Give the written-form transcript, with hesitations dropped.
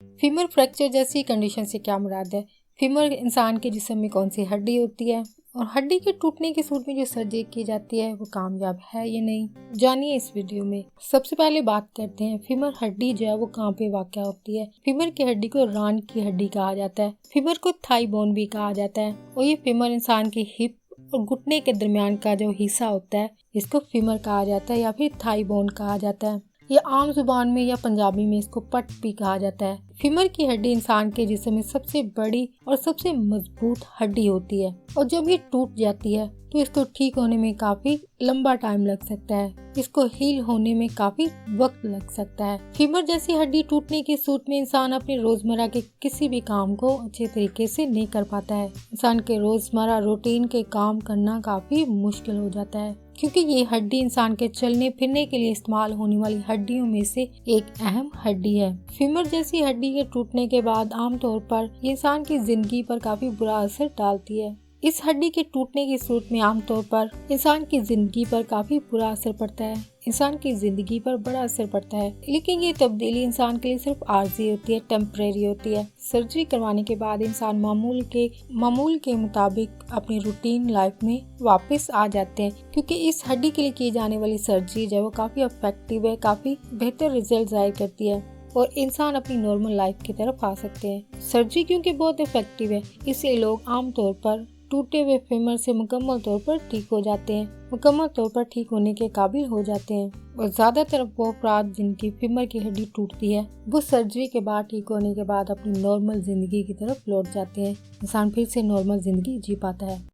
Femur fracture जैसी condition से क्या मुराद है? फीमर इंसान के जिस्म में कौन सी हड्डी होती है और हड्डी के टूटने की सूरत में जो सर्जरी की जाती है वो कामयाब है या नहीं, जानिए इस वीडियो में। सबसे पहले बात करते हैं फीमर हड्डी जो है वो कहाँ पे वाक़या होती है। फीमर की हड्डी को रान की हड्डी कहा जाता है। फीमर को थाई बोन भी कहा जाता है और ये फीमर इंसान की हिप और घुटने के दरमियान का जो हिस्सा होता है इसको फीमर कहा जाता है या फिर थाई बोन कहा जाता है। या आम जुबान में या पंजाबी में इसको पट भी कहा जाता है। फीमर की हड्डी इंसान के जिस्म में सबसे बड़ी और सबसे मजबूत हड्डी होती है और जब ये टूट जाती है तो इसको ठीक होने में काफी लंबा टाइम लग सकता है। इसको हील होने में काफी वक्त लग सकता है। फीमर जैसी हड्डी टूटने की सूरत में इंसान अपने रोजमर्रा के किसी भी काम को अच्छे तरीके से नहीं कर पाता है। इंसान के रोजमर्रा रूटीन के काम करना काफी मुश्किल हो जाता है क्योंकि ये हड्डी इंसान के चलने फिरने के लिए इस्तेमाल होने वाली हड्डियों में से एक अहम हड्डी है। फीमर जैसी हड्डी के टूटने के बाद आमतौर पर ये इंसान की जिंदगी पर काफी बुरा असर डालती है। इस हड्डी के टूटने की सूरत में आमतौर पर इंसान की जिंदगी पर काफी बुरा असर पड़ता है। इंसान की जिंदगी पर बड़ा असर पड़ता है, लेकिन ये तब्दीली इंसान के लिए सिर्फ आर्जी होती है, टेम्परेरी होती है। सर्जरी करवाने के बाद इंसान मामूल के मुताबिक अपनी रूटीन लाइफ में वापस आ जाते हैं क्योंकि इस हड्डी के लिए की जाने वाली सर्जरी जो है वो काफी इफेक्टिव है, काफी बेहतर रिजल्ट जाहिर करती है और इंसान अपनी नॉर्मल लाइफ की तरफ आ सकते हैं। सर्जरी क्योंकि बहुत इफेक्टिव है इसलिए लोग आमतौर पर टूटे हुए फीमर से मुकम्मल तौर पर ठीक हो जाते हैं, मुकम्मल तौर पर ठीक होने के काबिल हो जाते हैं। और ज़्यादातर वो अफराद जिनकी फीमर की हड्डी टूटती है वो सर्जरी के बाद ठीक होने के बाद अपनी नॉर्मल ज़िंदगी की तरफ लौट जाते हैं। इंसान फिर से नॉर्मल ज़िंदगी जी पाता है।